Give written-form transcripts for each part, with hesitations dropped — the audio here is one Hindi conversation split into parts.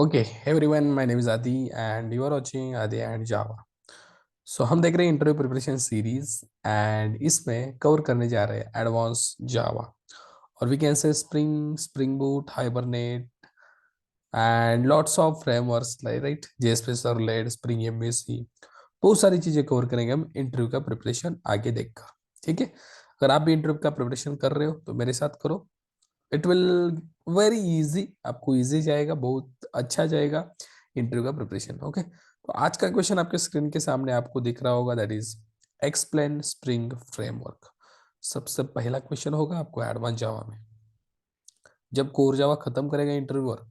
Okay everyone, my name is Adi and you are watching Adi and Java. So हम देख रहे हैं इंटरव्यू प्रिपरेशन सीरीज एंड इसमें कवर करने जा रहे हैं एडवांस जावा और we can say Spring Spring Boot Hibernate and lots of frameworks like right JSP servlet Spring MSC. बहुत सारी चीजें कवर करेंगे हम इंटरव्यू का प्रिपरेशन आगे देखकर। ठीक है, अगर आप भी इंटरव्यू का प्रिपरेशन कर रहे हो तो मेरे साथ करो। इट विल वेरी इजी, आपको इजी जाएगा, बहुत अच्छा जाएगा इंटरव्यू का प्रिपरेशन। ओके, तो आज का क्वेश्चन आपके स्क्रीन के सामने आपको दिख रहा होगा, that is explain Spring framework. सबसे पहला क्वेश्चन होगा आपको एडवांस जावा में। जब कोर जावा खत्म करेगा इंटरव्यूअर,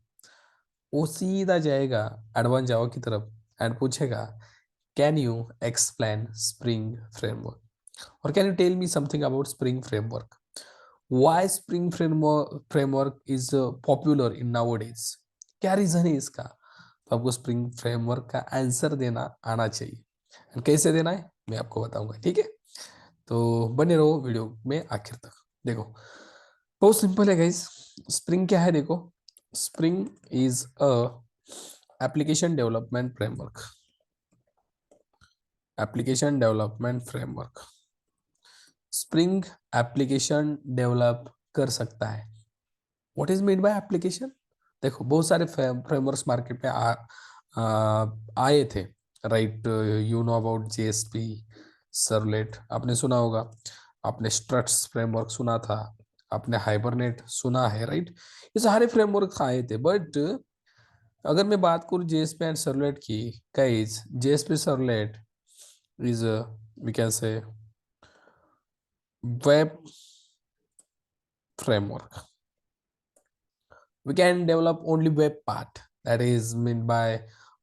वो सीधा जाएगा एडवांस जावा की तरफ एंड पूछेगा can you explain Spring framework और can you tell me something about Spring framework. Why Spring framework is popular in nowadays? क्या रीजन है इसका? तो आपको स्प्रिंग फ्रेमवर्क का आंसर देना आना चाहिए। And कैसे देना है मैं आपको बताऊंगा। ठीक है, तो बने रहो वीडियो में आखिर तक। देखो, बहुत सिंपल है गाइस। स्प्रिंग क्या है? देखो, spring is a application development framework. Application development framework. Spring application develop कर सकता है। What is mean by application? देखो, बहुत सारे फ्रेमवर्क्स मार्केट में आए थे, right? You know about JSP servlet, आपने सुना होगा। आपने स्ट्रट्स फ्रेमवर्क सुना था, आपने हाइबरनेट सुना है, राइट? ये सारे फ्रेमवर्क आए थे, बट अगर मैं बात करूं जेएसपी एंड सर्वलेट की, guys, JSP servlet is we can say web framework. We can develop only web part, that is meant by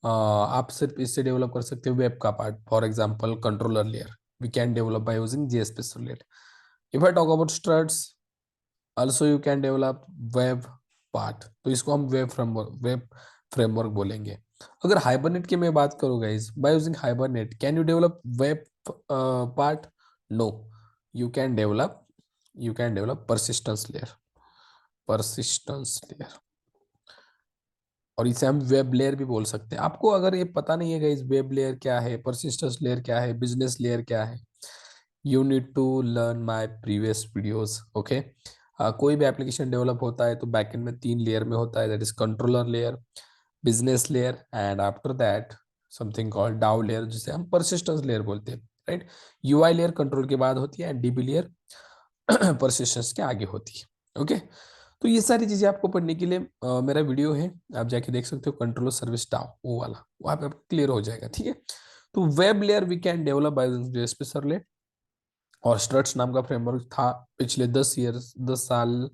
आप सिर्फ इससे डेवलप कर सकते हो वेब का part. For example controller layer we can develop by using JSP servlet. If I talk about Struts, also you can develop web part, तो इसको हम वेब फ्रेमवर्क बोलेंगे। अगर हाइबरनेट की मैं बात करूँ guys, by using Hibernate can you develop web part? No, you can develop you can develop persistence layer. Persistence layer, और इसे हम वेब लेयर भी बोल सकते हैं। आपको अगर ये पता नहीं है गाइस वेब लेयर क्या है, परसिस्टेंस लेयर क्या है, बिजनेस लेयर क्या है, you need to learn my previous videos. Okay, कोई भी एप्लीकेशन डेवलप होता है तो बैकएंड में 3 लेयर में होता है, that is controller layer, business layer and after that something called डाउ लेयर, जिसे हम परसिस्टेंस लेयर बोलते हैं, राइट? यूआई लेयर कंट्रोल के बाद होती है एंड डीबी लेयर परसिस्टेंस के आगे होती है। ओके, तो ये सारी चीजें आपको पढ़ने के लिए मेरा वीडियो है, आप जाके देख सकते हो, कंट्रोलर सर्विस डाउ, वो वाला, वहां पे क्लियर हो जाएगा। ठीक है, तो web layer we can develop by JSP servlet, और स्ट्रट्स नाम का फ्रेमवर्क था पिछले 10 ईयर्स, 10 साल।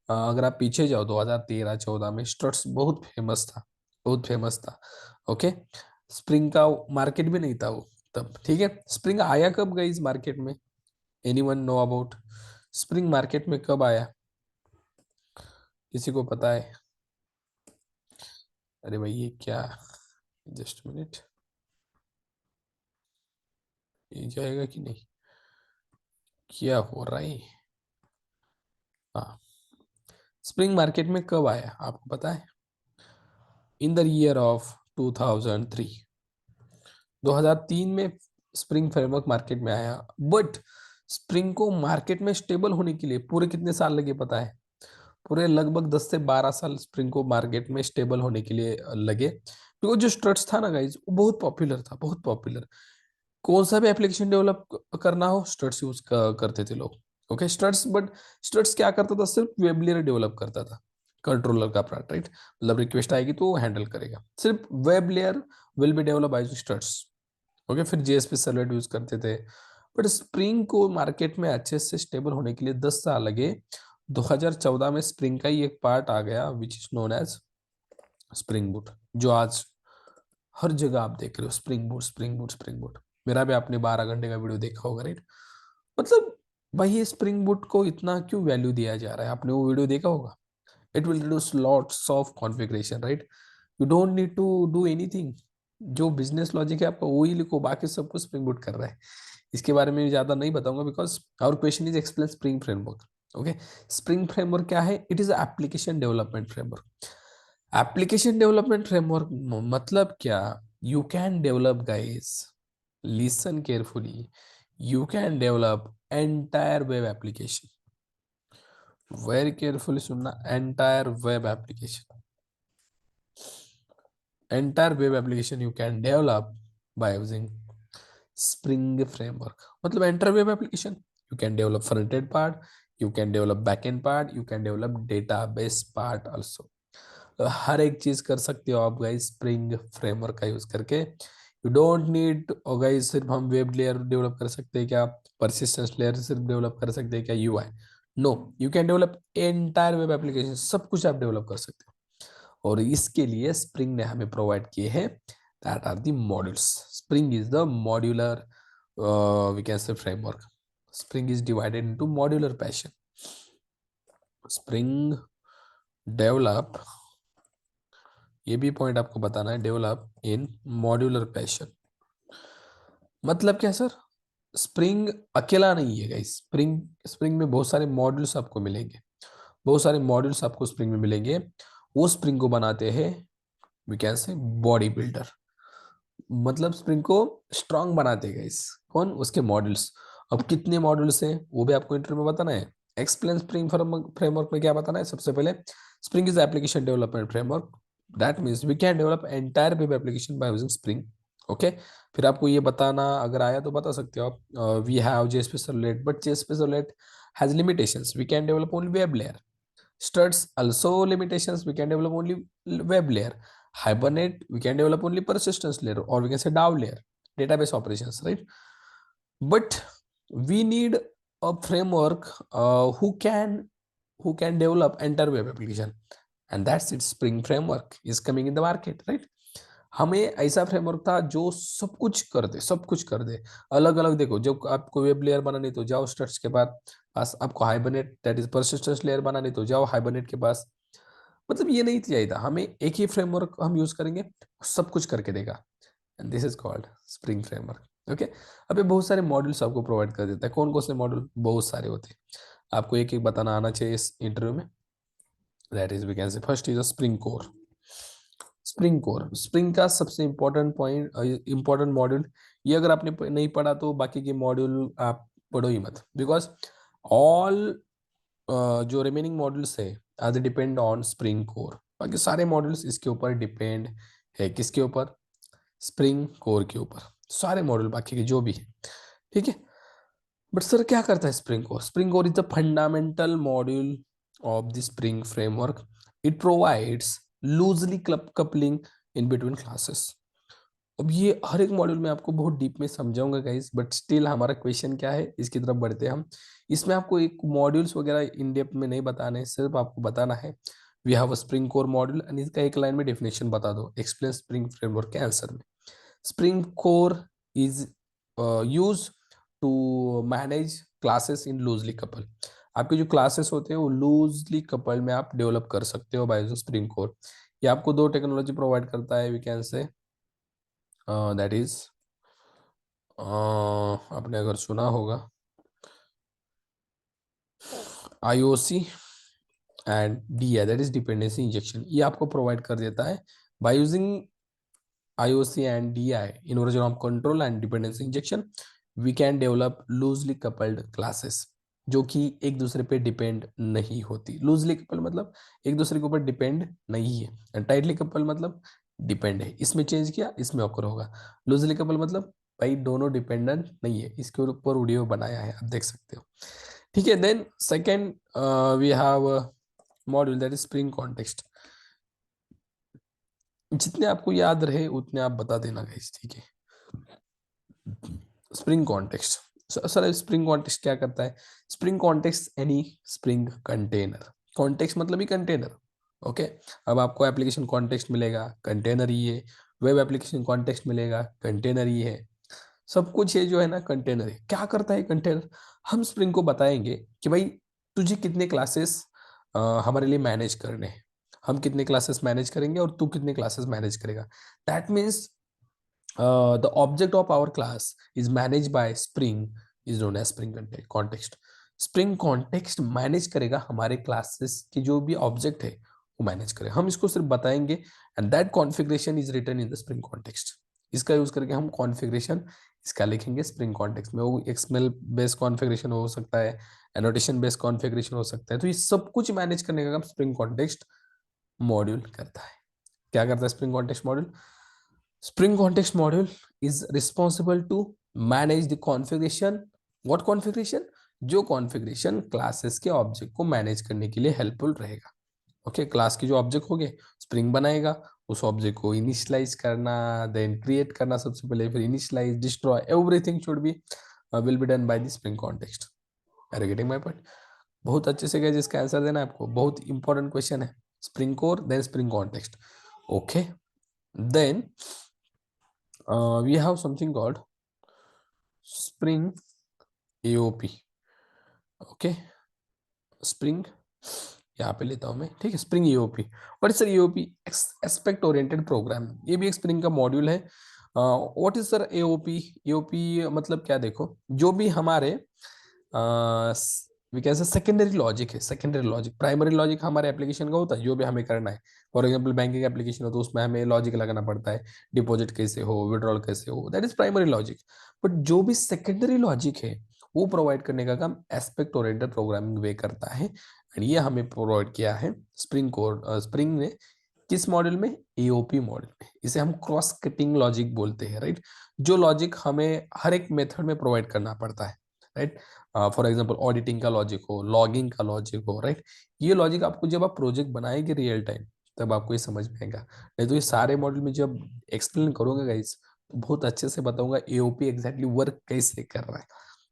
अगर आप पीछे जाओ 2013-14 में स्ट्रट्स बहुत फेमस था, बहुत फेमस था। ओके, स्प्रिंग का मार्केट भी नहीं था वो तब। ठीक है, स्प्रिंग आया कब गई इस मार्केट में? Anyone know about spring market में कब आया? किसी को पता है? अरे भाई ये क्या, जस्ट मिनट, ये जाएगा कि नहीं? क्या हो रहा है? हाँ, स्प्रिंग मार्केट में कब आया आपको पता है? इन द ईयर ऑफ 2003, 2003 में स्प्रिंग फ्रेमवर्क मार्केट में आया। बट स्प्रिंग को मार्केट में स्टेबल होने के लिए पूरे कितने साल लगे पता है? पूरे लगभग 10 से 12 साल स्प्रिंग को मार्केट में स्टेबल होने के लिए लगे, क्योंकि जो स्ट्रट्स था ना गाइज, वो बहुत पॉपुलर था, बहुत पॉपुलर। कौन सा भी एप्लीकेशन डेवलप करना हो स्ट्रट्स यूज करते थे लोग। ओके, स्ट्रट्स, बट स्ट्रट्स क्या करता था? सिर्फ वेब लेयर डेवलप करता था, कंट्रोलर का पार्ट, राइट? मतलब रिक्वेस्ट आएगी तो वो हैंडल करेगा, सिर्फ web layer will be develop by struts. Okay, फिर जेएसपी सर्वलेट यूज करते थे। बट स्प्रिंग को मार्केट में अच्छे से स्टेबल होने के लिए 10 साल लगे। 2014 में स्प्रिंग का ही एक पार्ट आ गया which is known as Spring Boot, जो आज हर जगह आप देख रहे हो, Spring Boot Spring Boot Spring Boot. मेरा भी आपने 12 घंटे का वीडियो देखा होगा, राइट? मतलब भाई ये स्प्रिंग बूट को इतना क्यों वैल्यू दिया जा रहा है? आपने वो वीडियो देखा होगा। It will reduce lots of configuration, right? You don't need to do anything. जो बिजनेस लॉजिक है आपका वही लिखो, बाकी सब कुछ स्प्रिंग बूट कर रहा है। इसके बारे में ज्यादा नहीं बताऊंगा because our question is explain Spring framework. Okay, Spring framework क्या है? It is application development framework. Application development framework मतलब क्या? You can develop guys, listen carefully, you can develop entire web application, very carefully सुनना, entire web application, entire web application you can develop by using Spring framework. मतलब entire web application you can develop front end part, you can develop back end part, you can develop database part also. तो हर एक चीज कर सकते हो आप गाइस स्प्रिंग फ्रेमवर्क का यूज करके। यू डोंट नीड गाइस सिर्फ हम वेब लेयर डेवलप कर सकते हैं क्या, परसिस्टेंस लेयर सिर्फ डेवलप कर सकते हैं क्या, UI? No, you can develop entire web application, सब कुछ आप डेवलप कर सकते हो। और इसके लिए स्प्रिंग ने हमें प्रोवाइड किए हैं, that are the modules. Spring is the modular we can say framework. Spring is divided into modular fashion. Spring develop, ये भी पॉइंट आपको बताना है, डेवलप इन मॉड्यूलर पैशन। मतलब क्या सर? स्प्रिंग अकेला नहीं है गाइस, स्प्रिंग स्प्रिंग में बहुत सारे मॉड्यूल्स आपको मिलेंगे, बहुत सारे मॉड्यूल्स आपको स्प्रिंग में मिलेंगे। वो स्प्रिंग को बनाते हैं we can say body builder, मतलब स्प्रिंग को स्ट्रांग बनाते गए इस कौन, उसके मॉड्यूल्स। अब कितने मॉड्यूल्स हैं वो भी आपको इंटरव्यू में बताना है। एक्सप्लेन स्प्रिंग फ्रेमवर्क में क्या बताना है? सबसे पहले Spring is application development framework, that means we can develop entire web application by using Spring. Okay, फिर आपको ये बताना अगर आया तो बता सकते हो आप, we have JSP Servlet but JSP Servlet has limitations, we can develop only web layer. Struts also limitations, we can develop only web layer. Hibernate, we can develop only persistence layer, or we can say DAO layer, database operations, right? But we need a framework who can develop entire web application, and that's it. Spring framework is coming in the market, right? हमें ऐसा फ्रेमवर्क था जो सब कुछ कर दे, सब कुछ कर दे। अलग अलग देखो, जब आपको वेब लेयर बनानी तो जाओ स्ट्रट्स के बाद पास, आपको hibernate that is persistence layer बनानी तो जाओ हाइबरनेट के पास। मतलब ये नहीं चाहिए था हमें, एक ही फ्रेमवर्क हम यूज करेंगे, सब कुछ करके देगा, and this is called spring framework. Okay, अब ये बहुत सारे मॉड्यूल्स आपको प्रोवाइड कर देता है। कौन कौन से मॉड्यूल? बहुत सारे होते हैं, आपको एक एक बताना आना चाहिए इस इंटरव्यू में। That is we can say first is a Spring core. Spring core, Spring का सबसे इंपॉर्टेंट पॉइंट, इंपॉर्टेंट मॉड्यूल। ये अगर आपने नहीं पढ़ा तो बाकी के मॉड्यूल आप पढ़ो ही मत, बिकॉज ऑल जो रिमेनिंग मॉड्यूल्स है आज डिपेंड ऑन स्प्रिंग कोर। बाकी सारे मॉड्यूल्स इसके ऊपर डिपेंड है, किसके ऊपर? स्प्रिंग कोर के ऊपर, सारे मॉड्यूल बाकी के जो भी है, ठीक है। बट सर क्या करता है Spring core? Spring core is the fundamental module of the spring framework. It provides loosely coupling in between classes. अब ये हर एक मॉड्यूल में आपको बहुत डीप में समझाऊंगा गाइस, बट स्टिल हमारा क्वेश्चन क्या है, इसकी तरफ बढ़ते हैं हम। इसमें आपको एक मॉड्यूल्स वगैरह इन डेप्थ में नहीं बताने, सिर्फ आपको बताना है we have a Spring core module, and इसका एक लाइन में डेफिनेशन बता दो, एक्सप्लेन स्प्रिंग फ्रेमवर्क के आंसर में। Spring core is use to manage classes in loosely couple. आपके जो क्लासेस होते हैं वो लूजली कपल में आप डेवलप कर सकते हो बाय यूजिंग स्प्रिंग कोर। ये आपको दो टेक्नोलॉजी प्रोवाइड करता है, we can say that is, आपने अगर सुना होगा IOC and DI, that is dependency injection. ये आपको प्रोवाइड कर देता है by using IOC and DI inversion of control and dependency injection we can develop loosely coupled classes जो कि एक दूसरे पे डिपेंड नहीं होती। लूजली कपल मतलब एक दूसरे के ऊपर डिपेंड नहीं है, एंड टाइटली कपल मतलब डिपेंड है, इसमें चेंज किया इसमें ऑकर होगा। लूजली कपल मतलब भाई दोनों डिपेंडेंट नहीं है। इसके ऊपर वीडियो बनाया है, आप देख सकते हो, ठीक है। Then second we have module that is Spring context. जितने आपको याद रहे उतने आप बता देना गाइस, ठीक है। Spring context, sir spring context क्या करता है? Spring context any spring container, context मतलब ही कंटेनर। ओके, अब आपको एप्लीकेशन कॉन्टेक्स्ट मिलेगा, कंटेनर ही है। वेब एप्लीकेशन कॉन्टेक्स्ट मिलेगा, कंटेनर ही है। सब कुछ ये जो है ना कंटेनर है। क्या करता है कंटेनर? हम स्प्रिंग को बताएंगे कि भाई तुझे कितने क्लासेस हमारे लिए मैनेज करने हैं, हम कितने क्लासेस मैनेज करेंगे और तू कितने क्लासेस मैनेज करेगा। That means the object of our class is managed by Spring is known as Spring context. Spring context manage करेगा हमारे क्लासेस के जो भी ऑब्जेक्ट है वो मैनेज करे, हम इसको सिर्फ बताएंगे। And that configuration is written in the Spring context. इसका यूज करके हम कॉन्फ़िगरेशन इसका लिखेंगे स्प्रिंग कॉन्टेक्स्ट में। वो एक्सएमएल बेस्ड कॉन्फ़िगरेशन हो सकता है, एनोटेशन बेस्ड कॉन्फ़िगरेशन हो सकता है। तो ये सब कुछ मैनेज करने का काम स्प्रिंग कॉन्टेक्स्ट मॉड्यूल करता है। क्या करता है Spring context module? Spring context module is responsible to manage the configuration. What configuration? जो कॉन्फ़िगरेशन क्लासेस के ऑब्जेक्ट को मैनेज करने के लिए हेल्पफुल रहेगा। ओके, क्लास की जो ऑब्जेक्ट हो गए, स्प्रिंग बनाएगा, उस ऑब्जेक्ट को इनिशियलाइज करना, देन क्रिएट करना सबसे पहले, फिर initialise, destroy, everything should be will be done by the Spring context. Are you getting my point? बहुत अच्छे से गए, जिसका आंसर देना है आपको। बहुत इंपॉर्टेंट क्वेश्चन है। Spring core then Spring context. Okay, then we have something called spring AOP. Okay, Spring यहाँ पे लेता हूँ मैं, ठीक है। Spring AOP, what is sir AOP? Aspect oriented program. ये भी एक स्प्रिंग का मॉड्यूल है। What is sir AOP? AOP मतलब क्या? देखो, जो भी हमारे कैसे सेकेंडरी लॉजिक है, सेकेंडरी लॉजिक, प्राइमरी लॉजिक हमारे एप्लीकेशन का होता है, जो भी हमें करना है। फॉर एग्जांपल बैंकिंग एप्लीकेशन हो तो उसमें हमें लॉजिक लगाना पड़ता है, डिपॉजिट कैसे हो, विड्रॉल कैसे हो, that is primary logic. But जो भी सेकेंडरी लॉजिक है वो प्रोवाइड करने का काम एस्पेक्ट ओरिएंटेड प्रोग्रामिंग वे करता है। एंड ये हमें प्रोवाइड किया है स्प्रिंग कोड, स्प्रिंग ने। किस मॉडल में? एओपी मॉडल में। इसे हम क्रॉस कटिंग लॉजिक बोलते हैं, राइट? जो लॉजिक हमें हर एक मेथड में प्रोवाइड करना पड़ता है, राइट? फॉर एग्जांपल ऑडिटिंग का लॉजिक हो, लॉगिंग का लॉजिक हो, राइट? ये लॉजिक आपको जब आप प्रोजेक्ट बनाएंगे रियल टाइम, तब आपको ये समझ में आएगा। नहीं तो ये सारे मॉडल में जब एक्सप्लेन करोगे गाइस, तो बहुत अच्छे से बताऊंगा एओपी एग्जैक्टली वर्क कैसे कर रहा है।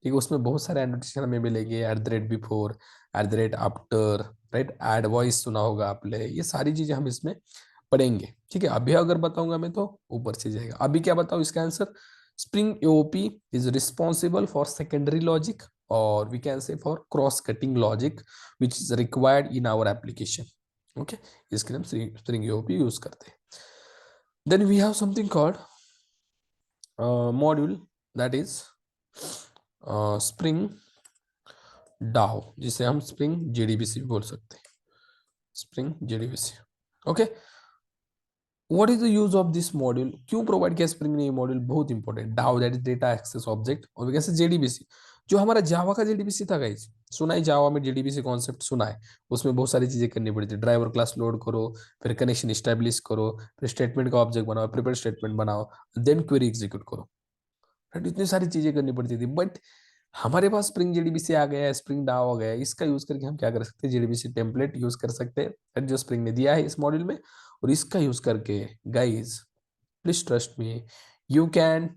ठीक है, उसमें बहुत सारे एनोटेशन हमें मिलेंगे, at the rate before, at the rate after, right? Advice सुना होगा आपने, ये सारी चीजें हम इसमें पढ़ेंगे। ठीक है, अभी अगर बताऊंगा मैं तो ऊपर से जाएगा। अभी क्या बताऊं इसका answer? Spring AOP is responsible for secondary logic, और we can say for cross cutting logic which is required in our application. Okay, इसके लिए हम स्प्रिंग एओपी यूज करते हैं। Then we have something called module, that is Spring DAO, जिसे हम स्प्रिंग जेडीबीसी भी बोल सकते हैं। Spring JDBC. Okay, what is the use of this module? क्यों प्रोवाइड किया स्प्रिंग ने ये मॉड्यूल? बहुत important. DAO that is data access object, और कैसे जेडीबीसी, जो हमारा जावा का जेडीबीसी था गाइस, सुना है जावा में जेडीबीसी कॉन्सेप्ट सुना है? उसमें बहुत सारी चीजें करनी पड़ती है। ड्राइवर क्लास लोड करो, फिर कनेक्शन स्टैब्लिश करो, फिर स्टेटमेंट का ऑब्जेक्ट बनाओ, प्रिपेयर स्टेटमेंट बनाओ, देन क्वेरी एग्जीक्यूट करो, राइट? इतनी सारी चीजें करनी पड़ती थी। बट हमारे पास स्प्रिंग जेडीबीसी आ गया है, स्प्रिंग डाओ आ गया है। इसका यूज करके हम क्या कर सकते हैं? जेडीबीसी टेम्पलेट यूज कर सकते हैं, जो स्प्रिंग ने दिया है इस मॉड्यूल में। और इसका यूज करके guys, please trust me, you can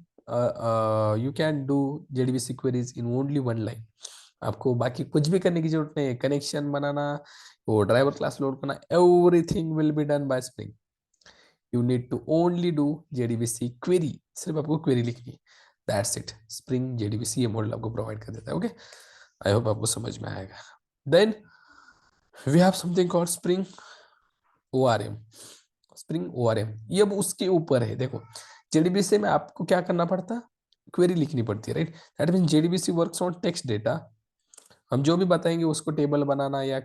you can do JDBC queries in only one line। आपको बाकी कुछ भी करने की जरूरत नहीं है। कनेक्शन बनाना, वो ड्राइवर क्लास लोड करना, everything will be done by Spring. You need to only do JDBC query, सिर्फ आपको क्वेरी लिखनी है, दैट्स इट। स्प्रिंग JDBC ये मॉडल आपको प्रोवाइड कर देता है। ओके, आई होप आपको समझ में आएगा। Then we have something called Spring ORM। Spring ORM ये अब उसके ऊपर है। देखो, जेडीबीसी में आपको क्या करना पड़ता है? क्वेरी लिखनी पड़ती है, right? That mean JDBC works on text data. हम जो भी बताएंगे उसको टेबल बनाना या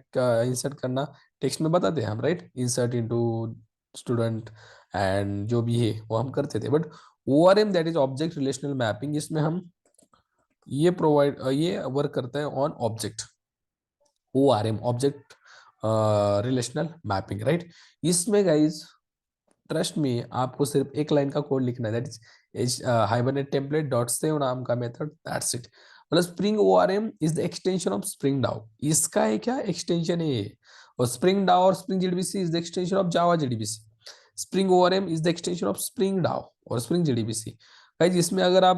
इंसर्ट करना, टेक्स्ट में बताते हैं हम, right? Insert into student, and जो भी है वो हम करते थे। But ORM that is object relational mapping, इसमें हम ये वर्क करता है on object. ORM object relational mapping, right? इसमें गाइज ट्रस्ट में आपको सिर्फ एक लाइन का कोड लिखना है, that is hibernate template dot save नाम का मेथड, दैट्स इट। मतलब spring ORM is the extension of spring डाउ, इसका है क्या एक्सटेंशन है ये। और स्प्रिंग डाउ और spring JDBC is the extension of Java JDBC. Spring ORM is the extension of spring डाउ और स्प्रिंग जेडीबीसी। गाइस, इसमें अगर आप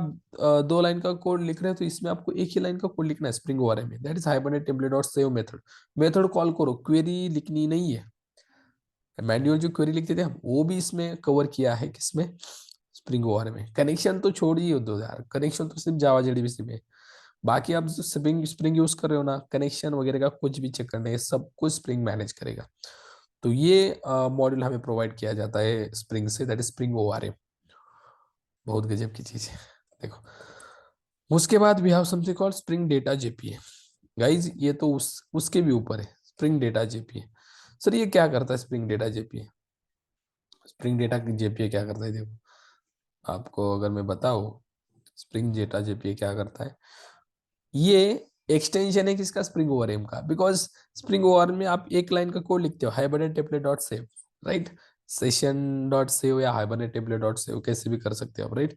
दो लाइन का कोड लिख रहे हो तो इसमें आपको एक ही लाइन का कोड लिखना है स्प्रिंग ORM में, that is hibernate template dot save method. Method call करो, क्वेरी लिखनी नहीं है। मैन्युअल जो क्वेरी लिखते थे हम, वो भी इसमें कवर किया है। किसमें? स्प्रिंग ORM में। कनेक्शन तो छोड़िए दो यार, कनेक्शन तो सिर्फ जावा जेडीबीसी में। बाकी आप जो स्प्रिंग स्प्रिंग यूज कर रहे हो ना, कनेक्शन वगैरह का कुछ भी चेक करना है, सब कुछ स्प्रिंग मैनेज करेगा। तो ये मॉड्यूल हमें प्रोवाइड किया जाता है स्प्रिंग से, दैट इज स्प्रिंग ORM। बहुत गजब की चीज है। देखो, उसके बाद we have something called Spring data JPA. Guys, ये तो उसके भी ऊपर है, स्प्रिंग डेटा जेपीए। सर ये क्या करता है spring data JPA? Spring data JPA क्या करता है, देखो आपको अगर मैं बताऊं स्प्रिंग डेटा जेपीए क्या करता है, ये एक्सटेंशन है किसका, स्प्रिंग ओवरएम का। बिकॉज स्प्रिंग ओवरएम में आप एक लाइन का कोड लिखते हो, Hibernate template dot save, right, session dot save या हाइबरनेट टेम्पलेट डॉट सेव कैसे भी कर सकते हो आप, right.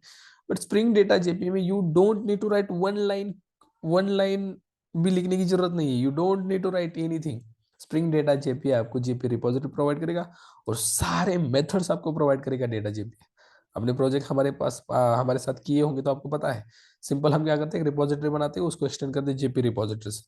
But Spring data JPA में you don't need to write one line भी लिखने की जरूरत नहीं है, you don't need to write anything. Spring data JPA आपको जेपी रिपोजिटरी प्रोवाइड करेगा और सारे मेथड्स आपको प्रोवाइड करेगा डेटा जेपी। अपने प्रोजेक्ट हमारे पास हमारे साथ किए होंगे तो आपको पता है, सिंपल हम क्या करते हैं, रिपोजिटरी बनाते हैं, उसको एक्सटेंड करते हैं जेपी रिपोजिटरी से,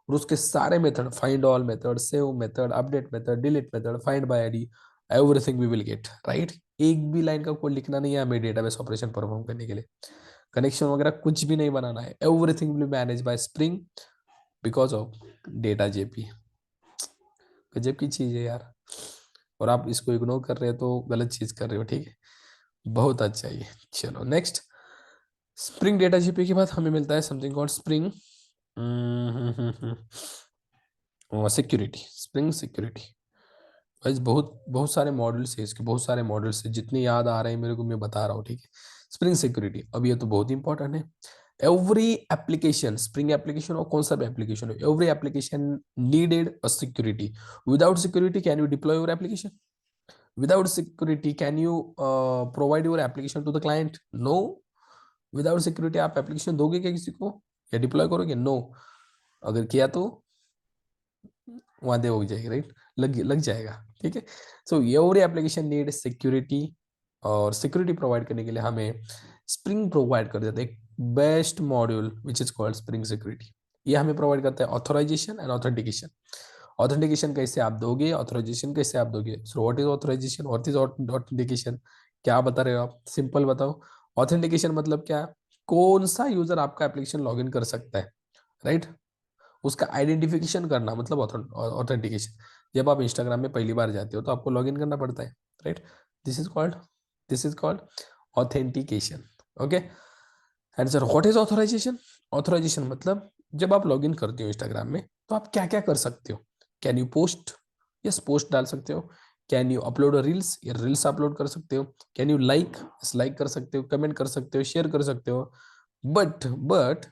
और उसके सारे method, find all method, save method, update method, delete method, find by ID, everything we will get, right. एक भी लाइन का कोड लिखना नहीं है हमें डेटाबेस ऑपरेशन परफॉर्म करने के लिए, कनेक्शन वगैरह कुछ भी नहीं बनाना है, everything will be manage by spring because of data JP. गजब की चीज है यार, और आप इसको इग्नोर कर रहे हो तो गलत चीज कर रहे हो, ठीक है। बहुत अच्छा ये। चलो नेक्स्ट, स्प्रिंग डेटा जीपी के बाद हमें मिलता है something called spring security. Spring security guys, बहुत बहुत सारे मॉडल्स है इसके, बहुत सारे मॉडल्स है, जितने याद आ रहे हैं मेरे को मैं बता रहा हूँ, ठीक है। स्प्रिंग सिक्योरिटी, अब ये तो बहुत इंपॉर्टेंट है। एवरी एप्लीकेशन, स्प्रिंग एप्लीकेशन और कौन सा भी एप्लीकेशन हो, every application needed a security. Without security can you deploy your application? Without security can you provide your application to the client? No. Without security आप एप्लीकेशन दोगे क्या किसी को, या डिप्लॉय करोगे? नो। अगर किया तो वहां दे हो जाएगी, राइट, लग लग जाएगा, ठीक है। So every application need security, और सिक्योरिटी प्रोवाइड करने के लिए हमें स्प्रिंग प्रोवाइड कर देता है एक best module which is called spring security. ये हमें प्रोवाइड करता है ऑथराइजेशन एंड ऑथेंटिकेशन। ऑथेंटिकेशन कैसे आप दोगे, ऑथराइजेशन कैसे आप दोगे। So what is authorization, what is authentication, क्या बता रहे हो आप, सिंपल बताओ। ऑथेंटिकेशन मतलब क्या, कौन सा यूजर आपका एप्लीकेशन लॉगिन कर सकता है, राइट, उसका आइडेंटिफिकेशन करना मतलब ऑथेंटिकेशन। जब आप इंस्टाग्राम में पहली बार जाते हो तो आपको लॉगिन करना पड़ता है, right, this is called this is called authentication. Okay, and sir what is authorization? Authorization मतलब जब आप लॉगिन करते हो इंस्टाग्राम में तो आप क्या क्या कर सकते हो। Can you post, yes post डाल सकते हो। कैन यू अपलोड रील्स, या रील्स अपलोड कर सकते हो। कैन यू लाइक, लाइक कर सकते हो, कमेंट कर सकते हो, शेयर कर सकते हो। बट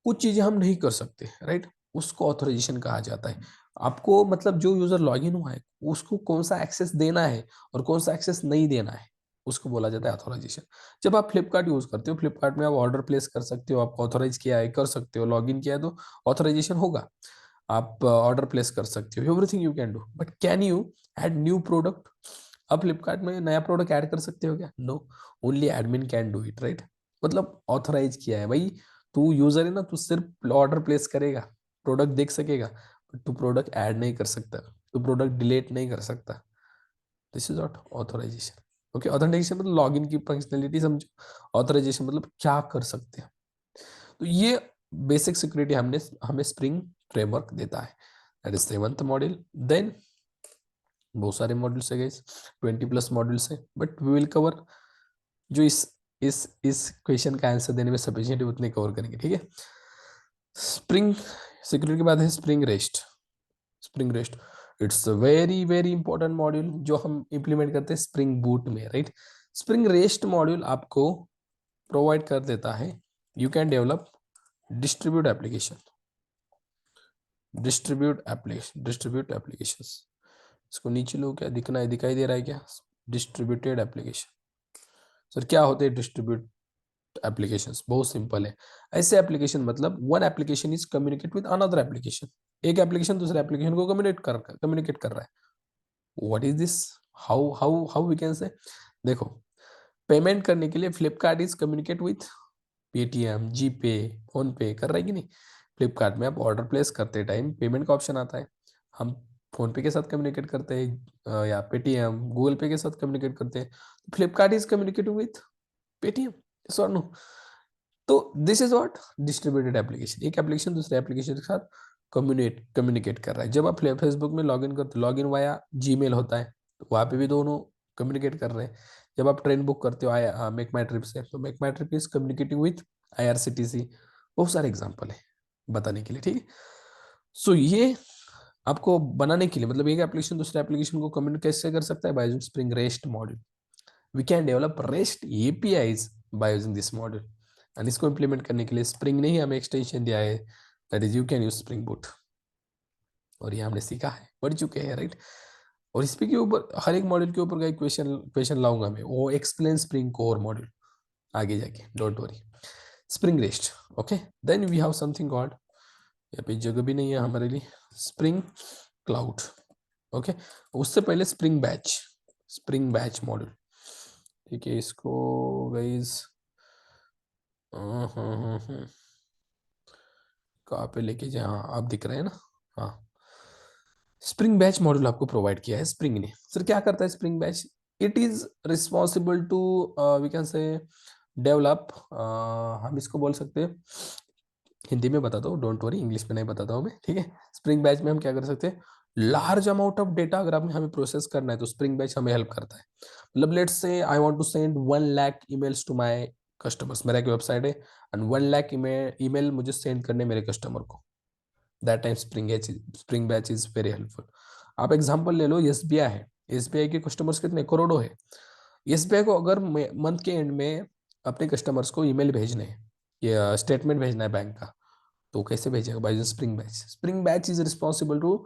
कुछ चीजें हम नहीं कर सकते, राइट, उसको ऑथराइजेशन कहा जाता है। आपको मतलब जो यूजर लॉगिन हुआ है उसको कौन सा एक्सेस देना है और कौन सा एक्सेस नहीं देना है, उसको बोला जाता है ऑथराइजेशन। जब आप फ्लिपकार्ट यूज करते हो, फ्लिपकार्ट में आप ऑर्डर प्लेस कर सकते हो, आपको ऑथराइज किया है, कर सकते हो, लॉगिन किया है तो ऑथराइजेशन होगा। आप ऑर्डर प्लेस कर सकते हो, everything you can do, but can you add new product? आप फ्लिपकार्ट में नया प्रोडक्ट ऐड कर सकते हो क्या? No, only admin can do it, right. मतलब ऑथराइज किया है भाई, तू यूजर है ना, तू सिर्फ ऑर्डर प्लेस करेगा, प्रोडक्ट देख सकेगा, बट तू प्रोडक्ट ऐड नहीं कर सकता, तू प्रोडक्ट डिलीट नहीं कर सकता। This is not authorization. Okay, authentication मतलब लॉगिन की फंक्शनलिटी समझो, ऑथराइजेशन मतलब क्या कर सकते हैं। तो ये बेसिक सिक्योरिटी हमने हमें स्प्रिंग फ्रेमवर्क देता है, that is 7th module. Then बहुत सारे मॉड्यूल्स है गाइस, 20+ मॉड्यूल्स है, बट वी विल कवर जो इस क्वेश्चन का आंसर देने में सफिशिएंट है उतने कवर करेंगे, ठीक है। स्प्रिंग सिक्योरिटी के बाद है spring rest. Spring rest it's very very important module जो हम इंप्लीमेंट करते हैं स्प्रिंग बूट में, राइट। स्प्रिंग रेस्ट मॉड्यूल आपको प्रोवाइड कर देता है, you can develop distribute application, distribute application. इसको नीचे लो, क्या दिखना है, दिखाई दे रहा है क्या, डिस्ट्रीब्यूटेड एप्लीकेशन। सर क्या होते हैं डिस्ट्रीब्यूट एप्लीकेशंस? बहुत सिंपल है, ऐसे एप्लीकेशन मतलब one application is communicate with another application, एक एप्लीकेशन दूसरे एप्लीकेशन को कम्युनिकेट कर रहा है। What is this, how how how we can say, देखो पेमेंट करने के लिए Flipkart is communicate with Paytm, GPay, PhonePe कर रहा है कि नहीं। फ्लिपकार्ट में आप ऑर्डर प्लेस करते टाइम पेमेंट का ऑप्शन आता है, हम फोन पे के साथ कम्युनिकेट करते हैं, या पेटीएम गूगल पे के साथ कम्युनिकेट करते हैं। Flipkart is communicating with Paytm, yes और नो। तो this is what distributed application, एक एप्लीकेशन दूसरे एप्लीकेशन के साथ कम्युनिकेट कर रहा है। जब आप फेसबुक में लॉगिन करते, लॉगिन वाया जीमेल होता है, तो वहां पे भी दोनों कम्युनिकेट कर रहे हैं। जब आप ट्रेन बुक करते हो आया मेक माई ट्रिप से, तो make my trip is communicating with IRCTC। बहुत सारे एग्जाम्पल है बताने के लिए, ठीक है। सो ये आपको बनाने के लिए, मतलब एक एप्लीकेशन दूसरे एप्लीकेशन को कम्युनिकेट कैसे कर सकता है, by using Spring REST module. We can develop REST APIs by using this module. And इसको इंप्लीमेंट करने के लिए स्प्रिंग ने ही हमें एक्सटेंशन दिया है, that is you can use spring boot. और ये हमने सीखा है, पढ़ चुके हैं, राइट। और इस पे के ऊपर हर एक मॉड्यूल के ऊपर का एक क्वेश्चन क्वेश्चन लाऊंगा मैं, वो एक्सप्लेन स्प्रिंग कोर मॉड्यूल आगे जाके, don't worry. Spring REST, okay. Then we have something called, यहाँ पे जगह भी नहीं है हमारे लिए, स्प्रिंग क्लाउड, ओके। उससे पहले स्प्रिंग बैच मॉड्यूल, ठीक है। इसको गाइस कहाँ पे लेके जाए, हाँ आप दिख रहे हैं ना, हाँ। स्प्रिंग बैच मॉड्यूल आपको प्रोवाइड किया है स्प्रिंग ने। सर क्या करता है Spring batch? It is responsible to, we can say develop, हम इसको बोल सकते हैं, हिंदी में बताता हूँ, डोंट वरी, इंग्लिश में नहीं बताता हूँ मैं, ठीक है। स्प्रिंग बैच में हम क्या कर सकते हैं, लार्ज अमाउंट ऑफ डेटा अगर आपने हमें प्रोसेस करना है तो स्प्रिंग बैच हमें हेल्प करता है। मतलब let's say I want to send 1 lakh emails to my customers, मेरा एक वेबसाइट है एंड 1 लाख ईमेल मुझे सेंड करने मेरे कस्टमर को, that time Spring batch is very helpful. आप एग्जांपल ले लो, एसबीआई है, एसबीआई के कस्टमर्स कितने करोड़ों है। एसबीआई को अगर मंथ के एंड में अपने कस्टमर्स को ईमेल भेजने हैं या स्टेटमेंट भेजना है बैंक का, तो कैसे भेजेगा, by Spring batch. Spring batch is responsible to,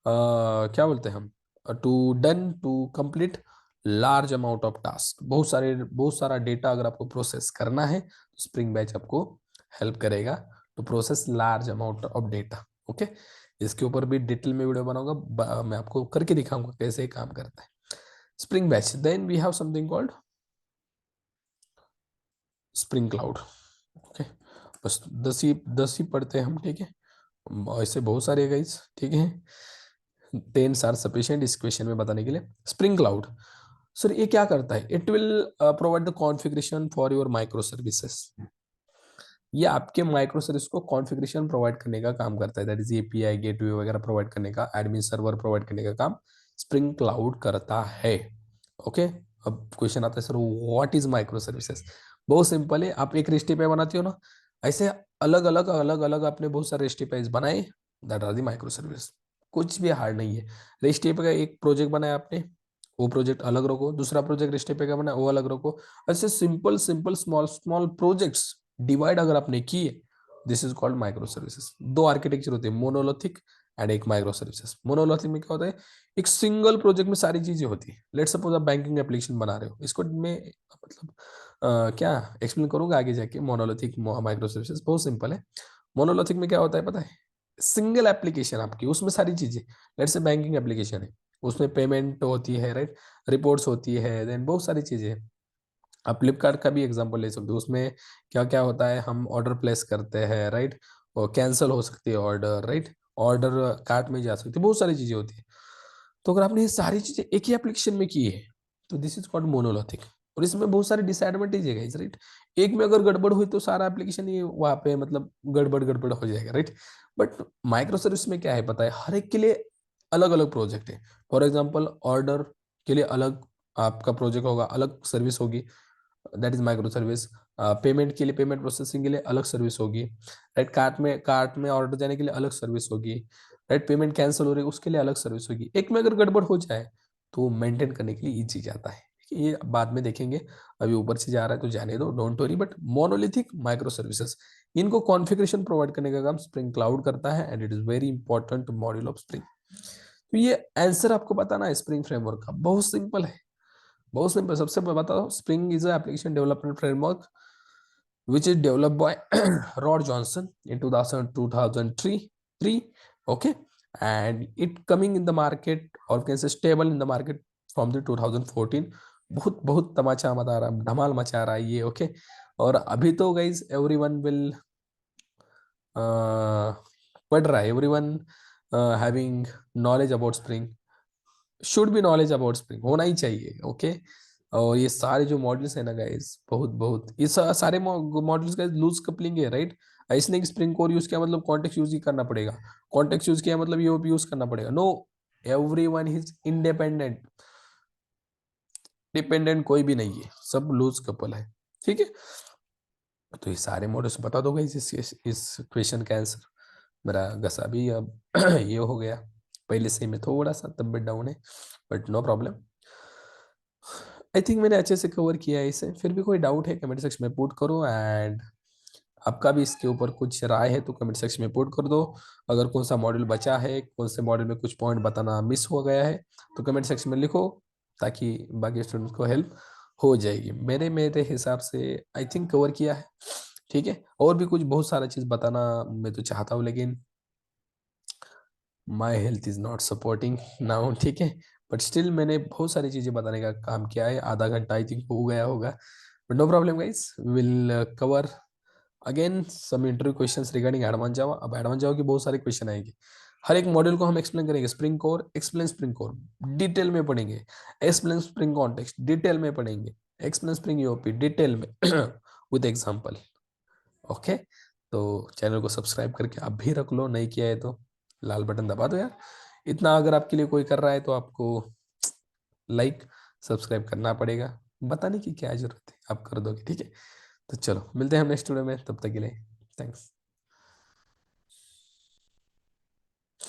क्या बोलते हैं हम, to complete large amount of task, बहुत सारा डेटा अगर आपको प्रोसेस करना है तो स्प्रिंग बैच आपको हेल्प करेगा to process large amount of data, okay. इसके ऊपर भी डिटेल में वीडियो बनाऊंगा, मैं आपको करके दिखाऊंगा कैसे ये काम करता है Spring batch. Then we have something called Spring cloud, okay. बस 10 ही पढ़ते हैं हम, ठीक है। ऐसे बहुत सारे गाइस, ठीक है। 10 आर सफिशिएंट इस क्वेश्चन में बताने के लिए। स्प्रिंग क्लाउड, सर ये क्या करता है? It will provide the configuration for your micro services. ये आपके माइक्रो सर्विस को कॉन्फ़िगरेशन प्रोवाइड करने का काम करता है, दैट इज एपीआई गेटवे वगैरह प्रोवाइड करने का, एडमिन सर्वर प्रोवाइड करने का काम स्प्रिंग क्लाउड करता है, ओके। अब क्वेश्चन आता है, sir what is micro services? बहुत सिंपल है, आप एक रेस्ट एपीआई बनाते हो ना, ऐसे अलग अलग आपने बहुत सारे रेस्ट एपीआई बनाए, that are the micro service. कुछ भी हार्ड नहीं है। रेस्ट एपीआई का एक प्रोजेक्ट बनाया आपने, वो प्रोजेक्ट अलग रखो, दूसरा प्रोजेक्ट रेस्ट एपीआई का बनाया वो अलग रखो, ऐसे simple simple small small projects divide अगर आपने किए, this is called micro services. दो आर्किटेक्चर होते हैं, मोनोलिथिक एंड एक माइक्रो सर्विसेज। मोनोलिथिक में क्या होता है, एक सिंगल प्रोजेक्ट में सारी चीजें होती है। लेट्स सपोज आप बैंकिंग एप्लीकेशन बना रहे हो, इसको मैं मतलब क्या एक्सप्लेन करूंगा आगे जाके। मोनोलिथिक माइक्रो सर्विसेज बहुत सिंपल है। मोनोलिथिक में क्या होता है पता है, सिंगल एप्लीकेशन आपकी, उसमें सारी चीजें, लेट्स से बैंकिंग एप्लीकेशन है, उसमें पेमेंट होती है, राइट, रिपोर्ट्स होती है, देन बहुत सारी चीजें हैं। आप फ्लिपकार्ट का भी एग्जांपल ले सकते हो, उसमें क्या क्या होता है, हम ऑर्डर प्लेस करते हैं, राइट, और कैंसिल हो सकती है ऑर्डर, राइट, ऑर्डर कार्ट में जा सकती है, बहुत सारी चीजें होती है। तो अगर आपने ये सारी चीजें एक ही एप्लीकेशन में की है तो दिस इज कॉल्ड मोनोलिथिक। और इसमें बहुत सारे डिसएडवांटेज है गाइस, राइट। एक में अगर गड़बड़ हुई तो सारा एप्लीकेशन ही वहां पे मतलब गड़बड़ गड़बड़ हो जाएगा, राइट। बट माइक्रो सर्विस में क्या है पता है, हर एक के लिए अलग अलग प्रोजेक्ट है। फॉर एग्जाम्पल ऑर्डर के लिए अलग आपका प्रोजेक्ट होगा, अलग सर्विस होगी, that is micro service. Payment के लिए, पेमेंट प्रोसेसिंग के लिए अलग सर्विस होगी, राइट। कार्ट में ऑर्डर जाने के लिए अलग सर्विस होगी, राइट। पेमेंट कैंसिल हो रही है उसके लिए अलग सर्विस होगी। एक में अगर गड़बड़ हो जाए तो मेंटेन करने के लिए इजी जाता है, ठीक है? ये बाद में देखेंगे, अभी ऊपर से जा रहा है तो जाने दो, don't worry. But monolithic micro services, इनको कॉन्फ़िगरेशन प्रोवाइड करने का काम स्प्रिंग क्लाउड करता है and it is very important module of spring. तो ये आंसर आपको बताना है स्प्रिंग फ्रेमवर्क का, बहुत सिंपल है, बहुत सिंपल। सबसे मैं बता दो, spring is application development framework which is developed by Rod Johnson in 2003, okay, and it coming in the market, or can say stable in the market from the 2014। बहुत बहुत तमाचा मचा रहा, धमाल मचा रहा है ये, ओके। और अभी तो गाइज एवरीवन विल पढ़ रहा है, everyone having knowledge about spring, should be knowledge about spring, होना ही चाहिए, ओके। और ये सारे जो मॉडल्स है ना गाइस, बहुत बहुत ये सारे मॉडल्स का लूज कपलिंग है, राइट। ऐसे नहीं स्प्रिंग कोर यूज किया मतलब कॉन्टेक्स्ट यूज ही करना पड़ेगा, कॉन्टेक्स्ट यूज किया मतलब ये यूज करना पड़ेगा, no. Everyone is independent, dependent कोई भी नहीं है, सब लूज कपल है, ठीक है। तो ये सारे मॉडल्स बता दो गाइस इस क्वेश्चन का आंसर। मेरा गसा भी अब ये हो गया, पहले से ही मैं थोड़ा सा तबियत डाउन है, but no problem. I think मैंने अच्छे से कवर किया है इसे। फिर भी कोई डाउट है कमेंट सेक्शन में पुट करो, एंड आपका भी इसके ऊपर कुछ राय है तो कमेंट सेक्शन में पुट कर दो। अगर कौन सा मॉड्यूल बचा है, कौन से मॉड्यूल में कुछ पॉइंट बताना मिस हो गया है, तो कमेंट सेक्शन में लिखो, ताकि बाकी स्टूडेंट्स को हेल्प हो जाएगी। मेरे मेरे हिसाब से आई थिंक कवर किया है। ठीक है, और भी कुछ बहुत सारा चीज़ बताना मैं तो चाहता हूँ, लेकिन my health is not supporting now. ठीक है, बट स्टिल मैंने बहुत सारी चीज़ें बताने का काम किया है। आधा घंटा आई थिंक हो गया होगा, but no problem guys, will cover again some interview questions regarding advance Java. अब एडवांस जावा के बहुत सारे क्वेश्चन आएंगे। हर एक मॉड्यूल को हम एक्सप्लेन करेंगे। Spring core, explain spring core detail में पढ़ेंगे। एक्सप्लेन स्प्रिंग कॉन्टेक्स्ट डिटेल में पढ़ेंगे। एक्सप्लेन स्प्रिंग यूओपी डिटेल में विद एग्जांपल। ओके, तो चैनल को सब्सक्राइब करके आप भी रख लो, नहीं किया है तो लाल बटन दबा दो यार। इतना अगर आपके लिए कोई कर रहा है तो आपको लाइक सब्सक्राइब करना पड़ेगा, बताने की क्या जरूरत है, आप कर दोगे। ठीक है, तो चलो मिलते हैं हम नेक्स्ट वीडियो में, तब तक के लिए थैंक्स।